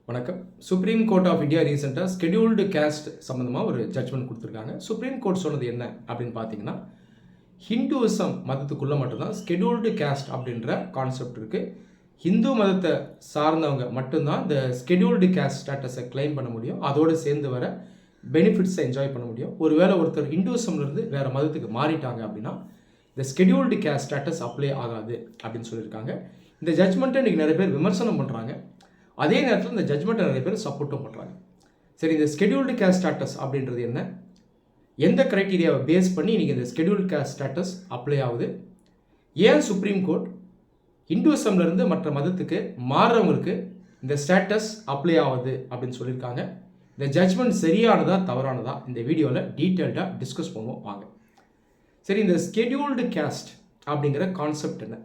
வணக்கம். Supreme court of India ரீசெண்டாக scheduled caste சம்மந்தமாக ஒரு ஜட்ஜ்மெண்ட் கொடுத்துருக்காங்க. சுப்ரீம் கோர்ட் சொன்னது என்ன அப்படின்னு பார்த்தீங்கன்னா, ஹிந்துவிசம் மதத்துக்குள்ளே மட்டும்தான் ஸ்கெடியூல்டு கேஸ்ட் அப்படின்ற கான்செப்ட் இருக்குது. ஹிந்து மதத்தை சார்ந்தவங்க மட்டும்தான் இந்த ஸ்கெடியூல்டு கேஸ்ட் ஸ்டேட்டஸை கிளைம் பண்ண முடியும். அதோடு சேர்ந்து வர பெனிஃபிட்ஸை என்ஜாய் பண்ண முடியும். ஒருவேளை ஒருத்தர் ஹிந்துவிசம்லேருந்து வேறு மதத்துக்கு மாறிட்டாங்க அப்படின்னா இந்த ஸ்கெடியூல்டு கேஸ்ட் ஸ்டேட்டஸ் அப்ளை ஆகாது அப்படின்னு சொல்லியிருக்காங்க. இந்த ஜட்ஜ்மெண்ட்டை இன்றைக்கி நிறைய பேர் விமர்சனம் பண்ணுறாங்க. அதே நேரத்தில் இந்த ஜட்ஜ்மெண்ட்டை நிறைய பேர் சப்போர்ட்டும் பண்ணுறாங்க. சரி, இந்த ஸ்கெடியூல்டு கேஸ்ட் ஸ்டேட்டஸ் அப்படின்றது என்ன? எந்த க்ரைட்டீரியாவை பேஸ் பண்ணி இன்றைக்கி இந்த ஸ்கெடியூல்டு கேஸ்ட் ஸ்டேட்டஸ் அப்ளை ஆகுது? ஏன் சுப்ரீம் கோர்ட் ஹிந்துவிசம்லேருந்து மற்ற மதத்துக்கு மாறுறவங்களுக்கு இந்த ஸ்டேட்டஸ் அப்ளை ஆகுது அப்படின்னு சொல்லியிருக்காங்க? இந்த ஜட்ஜ்மெண்ட் சரியானதா தவறானதா இந்த வீடியோவில் டீட்டெயில்டாக டிஸ்கஸ் பண்ணுவோம் வாங்க. சரி, இந்த ஸ்கெடியூல்டு கேஸ்ட் அப்படிங்கிற கான்செப்ட் என்ன?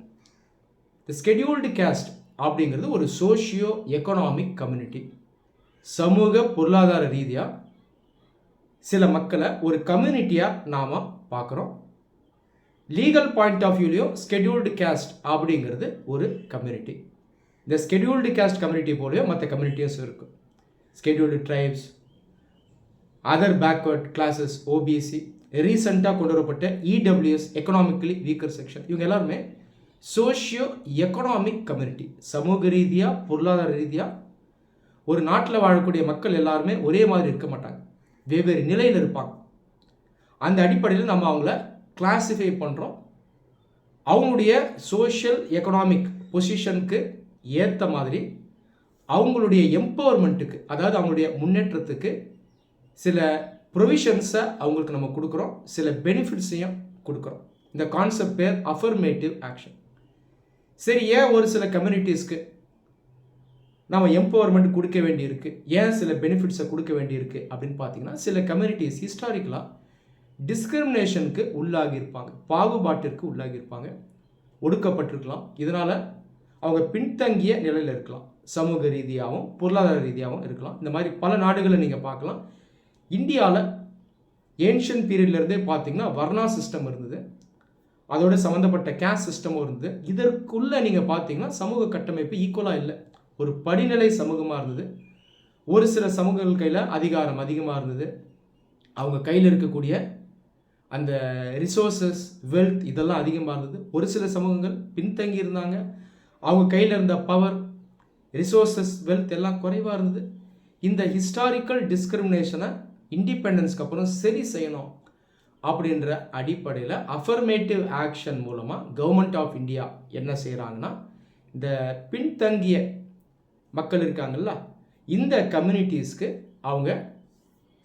இந்த ஸ்கெடியூல்டு கேஸ்ட் அப்படிங்கிறது ஒரு சோஷியோ எக்கனாமிக் கம்யூனிட்டி. சமூக பொருளாதார ரீதியாக சில மக்களை ஒரு கம்யூனிட்டியாக நாம் பார்க்குறோம். லீகல் பாயிண்ட் ஆஃப் வியூலையும் ஸ்கெடியூல்டு கேஸ்ட் அப்படிங்கிறது ஒரு கம்யூனிட்டி. இந்த ஸ்கெடியூல்டு கேஸ்ட் கம்யூனிட்டி போலவே மற்ற கம்யூனிட்டிஸும் இருக்குது. Scheduled tribes, other backward classes, OBC, ரீசெண்டாக கொண்டு வரப்பட்ட இடபிள்யூஎஸ், எக்கனாமிக்கலி வீக்கர் செக்ஷன், இவங்க எல்லாருமே சோஷியோ எக்கனாமிக் கம்யூனிட்டி. சமூக ரீதியாக பொருளாதார ரீதியாக ஒரு நாட்டில் வாழக்கூடிய மக்கள் எல்லாருமே ஒரே மாதிரி இருக்க மாட்டாங்க, வெவ்வேறு நிலையில் இருப்பாங்க. அந்த அடிப்படையில் நம்ம அவங்கள கிளாஸிஃபை பண்ணுறோம். அவங்களுடைய சோஷியல் எக்கனாமிக் பொசிஷனுக்கு ஏற்ற மாதிரி அவங்களுடைய எம்பவர்மெண்ட்டுக்கு, அதாவது அவங்களுடைய முன்னேற்றத்துக்கு சில ப்ரொவிஷன்ஸை அவங்களுக்கு நம்ம கொடுக்குறோம், சில பெனிஃபிட்ஸையும் கொடுக்குறோம். இந்த கான்செப்ட் பேர் அஃபர்மேட்டிவ் ஆக்ஷன். சரி, ஏன் ஒரு சில கம்யூனிட்டிஸ்க்கு நம்ம எம்பவர்மெண்ட் கொடுக்க வேண்டியிருக்கு, ஏன் சில பெனிஃபிட்ஸை கொடுக்க வேண்டியிருக்கு அப்படின்னு பார்த்தீங்கன்னா, சில கம்யூனிட்டிஸ் ஹிஸ்டாரிக்கலாக டிஸ்கிரிமினேஷனுக்கு உள்ளாகியிருப்பாங்க, பாகுபாட்டிற்கு உள்ளாகியிருப்பாங்க, ஒடுக்கப்பட்டிருக்கலாம். இதனால் அவங்க பின்தங்கிய நிலையில் இருக்கலாம், சமூக ரீதியாகவும் பொருளாதார ரீதியாகவும் இருக்கலாம். இந்த மாதிரி பல நாடுகளை நீங்கள் பார்க்கலாம். இந்தியாவில் ஏன்ஷியன் பீரியட்லேருந்தே பார்த்தீங்கன்னா வர்ணா சிஸ்டம் இருந்தது, அதோட சம்மந்தப்பட்ட கேஸ்ட் சிஸ்டமும் இருந்தது. இதற்குள்ளே நீங்கள் பார்த்தீங்கன்னா சமூக கட்டமைப்பு ஈக்குவலாக இல்லை, ஒரு படிநிலை சமூகமாக இருந்தது. ஒரு சில சமூகங்கள் கையில் அதிகாரம் அதிகமாக இருந்தது, அவங்க கையில் இருக்கக்கூடிய அந்த ரிசோர்ஸஸ், வெல்த் இதெல்லாம் அதிகமாக இருந்தது. ஒரு சில சமூகங்கள் பின்தங்கி இருந்தாங்க, அவங்க கையில் இருந்த பவர், ரிசோர்ஸஸ், வெல்த் எல்லாம் குறைவாக இருந்தது. இந்த ஹிஸ்டாரிக்கல் டிஸ்கிரிமினேஷனை இண்டிபெண்டன்ஸ்க்கு அப்புறம் சரி செய்யணும் அப்படின்ற அடிப்படையில் அஃபர்மேட்டிவ் ஆக்ஷன் மூலமாக கவர்மெண்ட் ஆஃப் இந்தியா என்ன செய்கிறாங்கன்னா, இந்த பின்தங்கிய மக்கள் இருக்காங்கல்ல, இந்த கம்யூனிட்டிஸ்க்கு அவங்க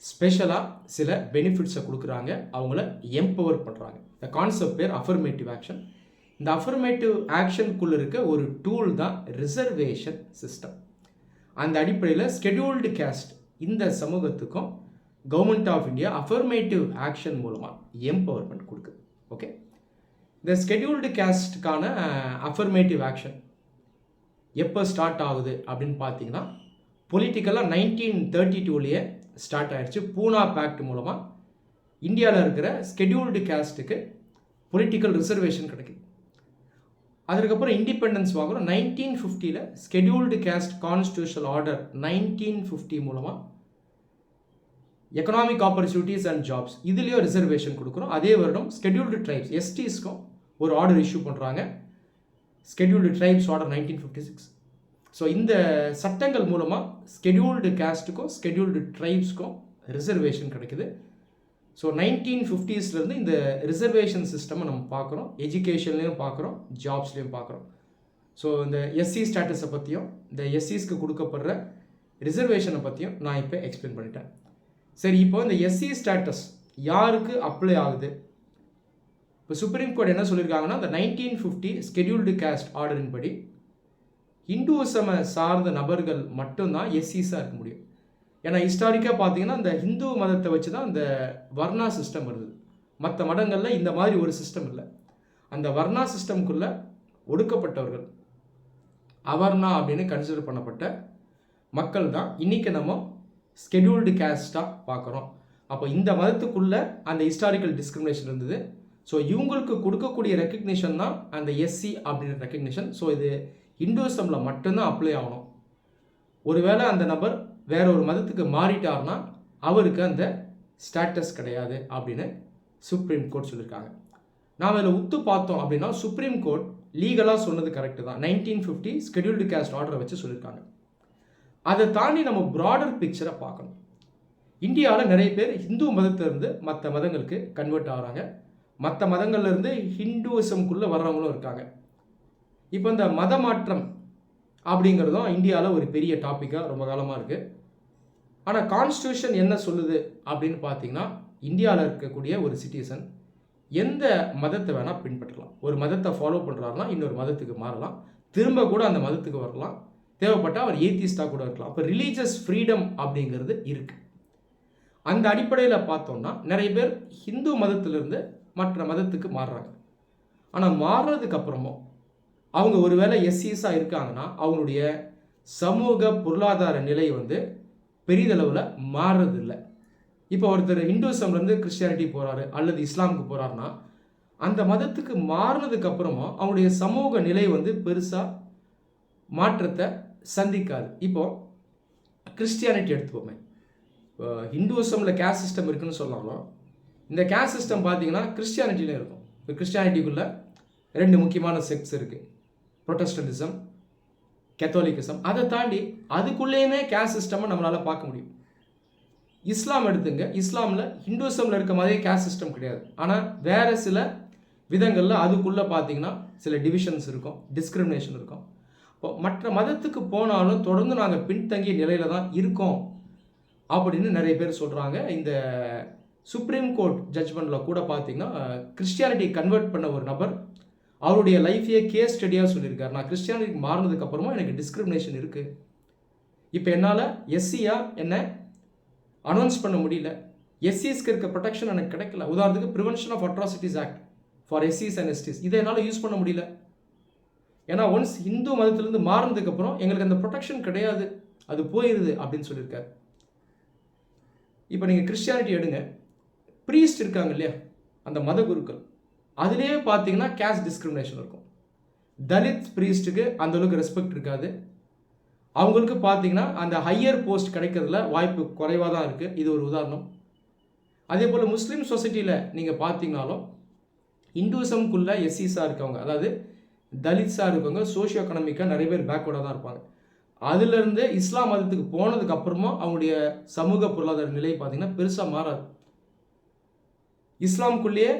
ஸ்பெஷலாக சில பெனிஃபிட்ஸை கொடுக்குறாங்க, அவங்கள எம்பவர் பண்ணுறாங்க. இந்த கான்செப்ட் பேர் அஃபர்மேட்டிவ் ஆக்ஷன். இந்த அஃபர்மேட்டிவ் ஆக்ஷனுக்குள்ளே இருக்க ஒரு டூல் தான் ரிசர்வேஷன் சிஸ்டம். அந்த அடிப்படையில் ஸ்கெடியூல்டு கேஸ்ட் இந்த சமூகத்துக்கும் government of India affirmative action மூலமாக எம்பவர்மெண்ட் கொடுக்குது. ஓகே, இந்த ஸ்கெடியூல்டு கேஸ்ட்டுக்கான அஃபர்மேட்டிவ் ஆக்ஷன் எப்போ ஸ்டார்ட் ஆகுது அப்படின்னு பார்த்தீங்கன்னா, பொலிட்டிக்கலாக 1932 ஸ்டார்ட் ஆகிடுச்சு. பூனா பேக்ட் மூலமாக இந்தியாவில் இருக்கிற ஸ்கெடியூல்டு கேஸ்ட்டுக்கு பொலிட்டிக்கல் ரிசர்வேஷன் கிடைக்குது. அதுக்கப்புறம் இண்டிபெண்டன்ஸ் வாங்குகிறோம். 1950 ஸ்கெடியூல்டு கேஸ்ட் கான்ஸ்டியூஷனல் ஆர்டர் 1950 மூலமாக எக்கனாமிக் ஆப்பர்ச்சுனிட்டிஸ் அண்ட் ஜாப்ஸ் இதுலேயும் ரிசர்வேஷன் கொடுக்குறோம். அதே வருடம் ஸ்கெடியூல்டு ட்ரைப்ஸ், எஸ்டிஸ்க்கும் ஒரு ஆர்டர் இஷ்யூ பண்ணுறாங்க, ஸ்கெடியூல்டு ட்ரைப்ஸ் ஆர்டர் 1956. ஸோ இந்த சட்டங்கள் மூலமாக ஸ்கெடியூல்டு கேஸ்ட்டுக்கும் ஸ்கெடியூல்டு ட்ரைப்ஸ்க்கும் ரிசர்வேஷன் கிடைக்குது. ஸோ 1950ஸ்லேருந்து இந்த ரிசர்வேஷன் சிஸ்டமை நம்ம பார்க்குறோம், எஜுகேஷன்லேயும் பார்க்குறோம், ஜாப்ஸ்லேயும் பார்க்குறோம். ஸோ இந்த எஸ்சி ஸ்டேட்டஸை பற்றியும் இந்த எஸ்சிஸ்க்கு கொடுக்கப்படுற ரிசர்வேஷனை பற்றியும் நான் இப்போ எக்ஸ்பிளைன் பண்ணிட்டேன். சரி, இப்போ இந்த எஸ்சி ஸ்டேட்டஸ் யாருக்கு அப்ளை ஆகுது? இப்போ சுப்ரீம் கோர்ட் என்ன சொல்லியிருக்காங்கன்னா, இந்த 1950 ஸ்கெடியூல்டு கேஸ்ட் ஆர்டரின் படி ஹிந்துவிசமை சார்ந்த நபர்கள் மட்டும்தான் எஸ்சிஸாக இருக்க முடியும். ஏன்னா ஹிஸ்டாரிக்காக பார்த்தீங்கன்னா இந்த ஹிந்து மதத்தை வச்சு தான் இந்த வர்ணா சிஸ்டம் இருந்தது. மற்ற மதங்களில் இந்த மாதிரி ஒரு சிஸ்டம் இல்லை. அந்த வர்ணா சிஸ்டம்குள்ளே ஒடுக்கப்பட்டவர்கள், அவர்ணா அப்படின்னு கன்சிடர் பண்ணப்பட்ட மக்கள் தான் இன்றைக்கி நம்ம ஸ்கெடியூல்டு கேஸ்ட்டாக பார்க்குறோம். அப்போ இந்த மதத்துக்குள்ளே அந்த ஹிஸ்டாரிக்கல் டிஸ்கிரிமினேஷன் இருந்தது. ஸோ இவங்களுக்கு கொடுக்கக்கூடிய ரெக்கக்னிஷன் தான் அந்த எஸ்சி அப்படின்ற ரெக்கக்னிஷன். ஸோ இது ஹிந்துவிசமில் மட்டும்தான் அப்ளை ஆகணும். ஒருவேளை அந்த நபர் வேற ஒரு மதத்துக்கு மாறிட்டார்னா அவருக்கு அந்த ஸ்டேட்டஸ் கிடையாது அப்படின்னு சுப்ரீம் கோர்ட் சொல்லியிருக்காங்க. நாம் இதில் உத்து பார்த்தோம் அப்படின்னா சுப்ரீம் கோர்ட் லீகலாக சொன்னது கரெக்டு தான். 1950 ஸ்கெடியூல்டு கேஸ்ட் ஆர்டரை வச்சு சொல்லியிருக்காங்க. அதை தாண்டி நம்ம ப்ராடர் பிக்சரை பார்க்கணும். இந்தியாவில் நிறைய பேர் ஹிந்து மதத்திலிருந்து மற்ற மதங்களுக்கு கன்வெர்ட் ஆகிறாங்க. மற்ற மதங்கள்லேருந்து ஹிந்துவிசம்குள்ளே வர்றவங்களும் இருக்காங்க. இப்போ இந்த மத மாற்றம் அப்படிங்கிறதும் இந்தியாவில் ஒரு பெரிய டாப்பிக்காக ரொம்ப காலமாக இருக்குது. ஆனால் கான்ஸ்டியூஷன் என்ன சொல்லுது அப்படின்னு பார்த்தீங்கன்னா, இந்தியாவில் இருக்கக்கூடிய ஒரு சிட்டிசன் எந்த மதத்தை வேணால் பின்பற்றலாம். ஒரு மதத்தை ஃபாலோ பண்ணுறாருனா இன்னொரு மதத்துக்கு மாறலாம், திரும்ப கூட அந்த மதத்துக்கு வரலாம், தேவைப்பட்டால் அவர் ஏத்திஸ்டாக கூட இருக்கலாம். அப்போ ரிலீஜியஸ் ஃப்ரீடம் அப்படிங்கிறது இருக்குது. அந்த அடிப்படையில் பார்த்தோம்னா நிறைய பேர் ஹிந்து மதத்திலிருந்து மற்ற மதத்துக்கு மாறுறாங்க. ஆனால் மாறுறதுக்கு அப்புறமும் அவங்க ஒருவேளை எஸ்சிஸாக இருக்காங்கன்னா அவங்களுடைய சமூக பொருளாதார நிலை பெரிதளவில் மாறுறதில்லை. இப்போ ஒருத்தர் ஹிந்துசம்லேருந்து கிறிஸ்டியானிட்டி போகிறாரு அல்லது இஸ்லாமுக்கு போகிறாருன்னா அந்த மதத்துக்கு மாறினதுக்கு அப்புறமும் அவங்களுடைய சமூக நிலை பெருசாக மாற்றத்தை சந்திக்காது. இப்போது கிறிஸ்டியானிட்டி எடுத்துப்போமே, இப்போ ஹிந்துசமில் கேஸ்ட் சிஸ்டம் இருக்குதுன்னு சொன்னாலும் இந்த கேஸ்ட் சிஸ்டம் பார்த்தீங்கன்னா கிறிஸ்டியானிட்டியில் இருக்கும். இப்போ கிறிஸ்டியானிட்டிக்குள்ளே 2 முக்கியமான செக்ட்ஸ் இருக்குது, ப்ரொட்டஸ்டன்டிசம், கத்தோலிக்கிசம். அதை தாண்டி அதுக்குள்ளேயுமே கேஸ்ட் சிஸ்டமை நம்மளால் பார்க்க முடியும். இஸ்லாம் எடுத்துங்க, இஸ்லாமில் ஹிந்துசமில் இருக்க மாதிரியே கேஸ்ட் சிஸ்டம் கிடையாது. ஆனால் வேறு சில விதங்களில் அதுக்குள்ளே பார்த்தீங்கன்னா சில டிவிஷன்ஸ் இருக்கும், டிஸ்கிரிமினேஷன் இருக்கும். இப்போ மற்ற மதத்துக்கு போனாலும் தொடர்ந்து நாங்கள் பின்தங்கிய நிலையில் தான் இருக்கோம் அப்படின்னு நிறைய பேர் சொல்கிறாங்க. இந்த சுப்ரீம் கோர்ட் ஜட்ஜ்மெண்ட்டில் கூட பார்த்தீங்கன்னா கிறிஸ்டியானிட்டி கன்வெர்ட் பண்ண ஒரு நபர் அவருடைய லைஃபையே கேஸ் ஸ்டடியாக சொல்லியிருக்காரு. நான் கிறிஸ்டியானிட்டி மாறினதுக்கப்புறமா எனக்கு டிஸ்கிரிமினேஷன் இருக்குது. இப்போ என்னால் எஸ்சியாக என்ன அனௌன்ஸ் பண்ண முடியல, எஸ்சிஸ்க்கு இருக்க ப்ரொடெக்ஷன் எனக்கு கிடைக்கல. உதாரணத்துக்கு prevention of atrocities act for எஸ்சிஸ் அண்ட் எஸ்டிஸ், இதை என்னால் யூஸ் பண்ண முடியல. ஏன்னா ஒன்ஸ் இந்து மதத்திலேருந்து மாறினதுக்கப்புறம் எங்களுக்கு அந்த ப்ரொடெக்ஷன் கிடையாது, அது போயிடுது அப்படின்னு சொல்லியிருக்காரு. இப்போ நீங்கள் கிறிஸ்டியானிட்டி எடுங்க, ப்ரீஸ்ட் இருக்காங்க இல்லையா, அந்த மத குருக்கள், அதுலேயே பார்த்தீங்கன்னா கேஸ்ட் டிஸ்கிரிமினேஷன் இருக்கும். தலித் ப்ரீஸ்ட்டுக்கு அந்தளவுக்கு ரெஸ்பெக்ட் இருக்காது. அவங்களுக்கு பார்த்தீங்கன்னா அந்த ஹையர் போஸ்ட் கிடைக்கிறதுல வாய்ப்பு குறைவாக தான் இருக்குது. இது ஒரு உதாரணம். அதே போல் முஸ்லீம் சொசைட்டியில் நீங்கள் பார்த்தீங்கனாலும் இந்துசம்குள்ளே எஸ்சிஸாக இருக்கவங்க, அதாவது தலித்ஸாக இருக்கவங்க சோஷியோ எக்கனாமிக்காக நிறைய பேர் பேக்வர்டாக தான் இருப்பாங்க. அதுலேருந்து இஸ்லாம் மதத்துக்கு போனதுக்கு அப்புறமா அவங்களுடைய சமூக பொருளாதார நிலை பார்த்தீங்கன்னா பெருசாக மாறாது. இஸ்லாமுக்குள்ளேயே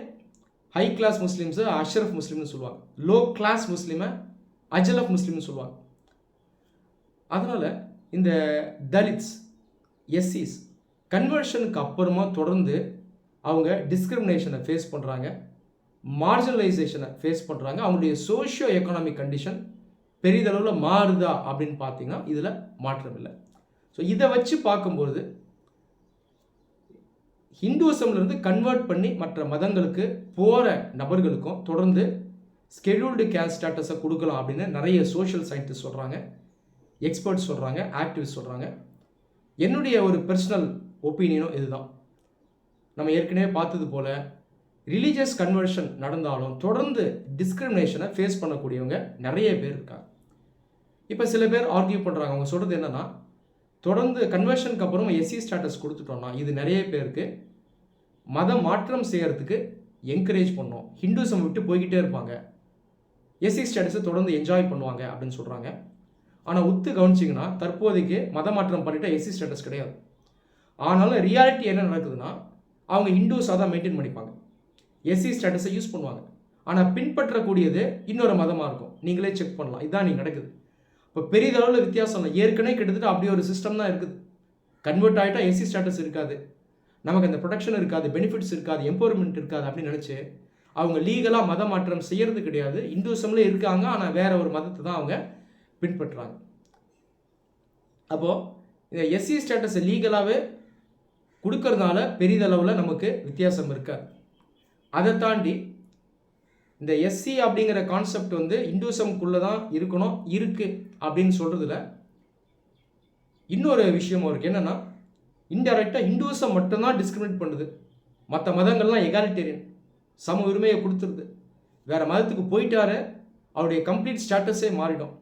ஹை கிளாஸ் முஸ்லீம்ஸை அஷ்ரஃப் முஸ்லீம்னு சொல்லுவாங்க, லோ கிளாஸ் முஸ்லீமை அஜலஃப் முஸ்லீம்னு சொல்லுவாங்க. அதனால் இந்த தலித்ஸ், எஸ்சிஸ் கன்வர்ஷனுக்கு அப்புறமா தொடர்ந்து அவங்க டிஸ்கிரிமினேஷனை ஃபேஸ் பண்ணுறாங்க, மார்ஜினலைசேஷனை ஃபேஸ் பண்ணுறாங்க. அவங்களுடைய சோஷியோ எக்கனாமிக் கண்டிஷன் பெரிதளவில் மாறுதா அப்படின்னு பார்த்தீங்கன்னா இதில் மாற்றம் இல்லை. ஸோ இதை வச்சு பார்க்கும்போது ஹிந்துசம்லேருந்து கன்வெர்ட் பண்ணி மற்ற மதங்களுக்கு போகிற நபர்களுக்கும் தொடர்ந்து ஸ்கெடியூல்டு கேஸ்ட் ஸ்டேட்டஸை கொடுக்கலாம் அப்படின்னு நிறைய சோஷியல் சயின்டிஸ்ட் சொல்கிறாங்க, எக்ஸ்பர்ட்ஸ் சொல்கிறாங்க, ஆக்டிவிஸ்ட் சொல்கிறாங்க. என்னுடைய ஒரு பர்சனல் ஒப்பீனியனும் இதுதான். நம்ம ஏற்கனவே பார்த்தது போல் ரிலீஜியஸ் கன்வர்ஷன் நடந்தாலும் தொடர்ந்து டிஸ்கிரிமினேஷனை ஃபேஸ் பண்ணக்கூடியவங்க நிறைய பேர் இருக்காங்க. இப்போ சில பேர் ஆர்கியூ பண்ணுறாங்க, அவங்க சொல்கிறது என்னென்னா, தொடர்ந்து கன்வர்ஷனுக்கு அப்புறம் எஸ்சி ஸ்டேட்டஸ் கொடுத்துட்டோம்னா இது நிறைய பேருக்கு மதம் மாற்றம் செய்கிறதுக்கு என்கரேஜ் பண்ணோம், ஹிந்துசம் விட்டு போய்கிட்டே இருப்பாங்க, எஸ்சி ஸ்டேட்டஸை தொடர்ந்து என்ஜாய் பண்ணுவாங்க அப்படின்னு சொல்கிறாங்க. ஆனால் உத்து கவனிச்சிங்கன்னா தற்போதைக்கு மத மாற்றம் பண்ணிட்டால் எஸ்சி ஸ்டேட்டஸ் கிடையாது. ஆனாலும் ரியாலிட்டி என்ன நடக்குதுன்னா அவங்க ஹிந்துஸாக தான் மெயின்டைன் பண்ணிப்பாங்க, எஸ்சி ஸ்டேட்டஸை யூஸ் பண்ணுவாங்க. ஆனால் பின்பற்றக்கூடியது இன்னொரு மதமாக இருக்கும். நீங்களே செக் பண்ணலாம், இதுதான் நீங்கள் நடக்குது. இப்போ பெரிதளவில் வித்தியாசம் இல்லை, ஏற்கனவே கிட்டத்தட்ட அப்படி ஒரு சிஸ்டம் தான் இருக்குது. கன்வெர்ட் ஆகிட்டா எஸ்சி ஸ்டேட்டஸ் இருக்காது, நமக்கு அந்த ப்ரொடெக்ஷன் இருக்காது, பெனிஃபிட்ஸ் இருக்காது, எம்பவர்மெண்ட் இருக்காது அப்படின்னு நினச்சி அவங்க லீகலாக மத மாற்றம் செய்கிறது கிடையாது. இந்துசம்லேயே இருக்காங்க, ஆனால் வேற ஒரு மதத்தை தான் அவங்க பின்பற்றுறாங்க. அப்போது இந்த எஸ்சி ஸ்டேட்டஸை லீகலாகவே கொடுக்கறதுனால பெரிதளவில் நமக்கு வித்தியாசம் இருக்காது. அதை தாண்டி இந்த எஸ்சி அப்படிங்கிற கான்செப்ட் இந்துசம்குள்ளே தான் இருக்கணும், இருக்குது அப்படின்னு சொல்கிறதுல இன்னொரு விஷயம் இருக்குது. என்னென்னா, இன்டெரக்டாக இந்துசம் மட்டும்தான் டிஸ்கிரிமினேட் பண்ணுது, மற்ற மதங்கள்லாம் எகாலிட்டேரியன், சம உரிமையை கொடுத்துருது. வேறு மதத்துக்கு போயிட்டாரு அவருடைய கம்ப்ளீட் ஸ்டேட்டஸே மாறிடும்.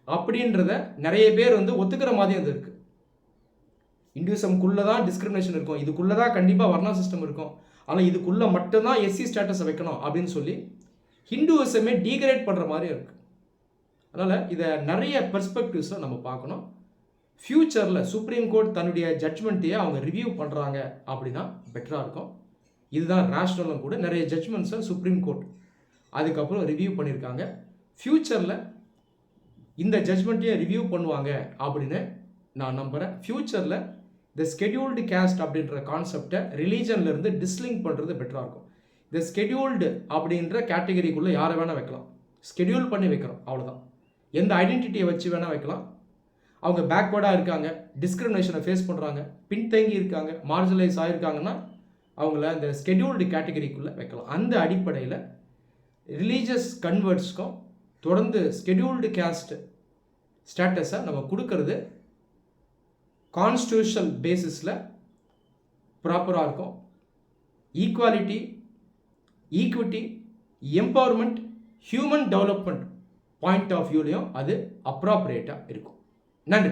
அப்படின்றத நிறைய பேர் வந்து ஒத்துக்கிற மாதிரி அது இருக்குது. இந்துவிசம்குள்ளே தான் டிஸ்கிரிமினேஷன் இருக்கும், இதுக்குள்ளே தான் கண்டிப்பாக வர்ணா சிஸ்டம் இருக்கும், ஆனால் இதுக்குள்ளே மட்டும்தான் எஸ்சி ஸ்டேட்டஸை வைக்கணும் அப்படின்னு சொல்லி ஹிந்துவிசமே டீக்ரேட் பண்ணுற மாதிரி இருக்குது. அதனால் இதை நிறைய பெர்ஸ்பெக்டிவ்ஸில் நம்ம பார்க்கணும். ஃப்யூச்சரில் சுப்ரீம் கோர்ட் தன்னுடைய ஜட்ஜ்மெண்ட்டையே அவங்க ரிவ்யூ பண்ணுறாங்க அப்படின்னா பெட்டராக இருக்கும். இதுதான் ரேஷ்னலும் கூட. நிறைய ஜட்ஜ்மெண்ட்ஸை சுப்ரீம் கோர்ட் அதுக்கப்புறம் ரிவ்யூ பண்ணியிருக்காங்க. ஃப்யூச்சரில் இந்த ஜட்ஜ்மெண்ட்டையே ரிவ்யூ பண்ணுவாங்க அப்படின்னு நான் நம்புகிறேன். ஃப்யூச்சரில் இந்த ஸ்கெடியூல்டு கேஸ்ட் அப்படின்ற கான்செப்டை ரிலீஜன்லேருந்து டிஸ்லிங்க் பண்ணுறது பெட்டராக இருக்கும். இந்த ஸ்கெடியூல்டு அப்படின்ற கேட்டகரிக்குள்ளே யாரை வேணால் வைக்கலாம், ஸ்கெடியூல் பண்ணி வைக்கிறோம் அவ்வளோதான். எந்த ஐடென்டிட்டியை வச்சு வேணால் வைக்கலாம். அவங்க பேக்வேர்டாக இருக்காங்க, டிஸ்கிரிமினேஷனை ஃபேஸ் பண்ணுறாங்க, பின்தங்கி இருக்காங்க, மார்ஜினலைஸ் ஆகிருக்காங்கன்னா அவங்கள இந்த ஸ்கெடியூல்டு கேட்டகரிக்குள்ளே வைக்கலாம். அந்த அடிப்படையில் ரிலீஜியஸ் கன்வெர்ட்ஸ்க்கும் தொடர்ந்து ஸ்கெடியூல்டு கேஸ்ட் ஸ்டேட்டஸை நம்ம கொடுக்கறது கான்ஸ்டியூஷனல் பேசிஸில் ப்ராப்பராக இருக்கும். Equality, equity, empowerment, human development point of வியூலையும் அது அப்ராப்ரியேட்டாக இருக்கும். நன்றி.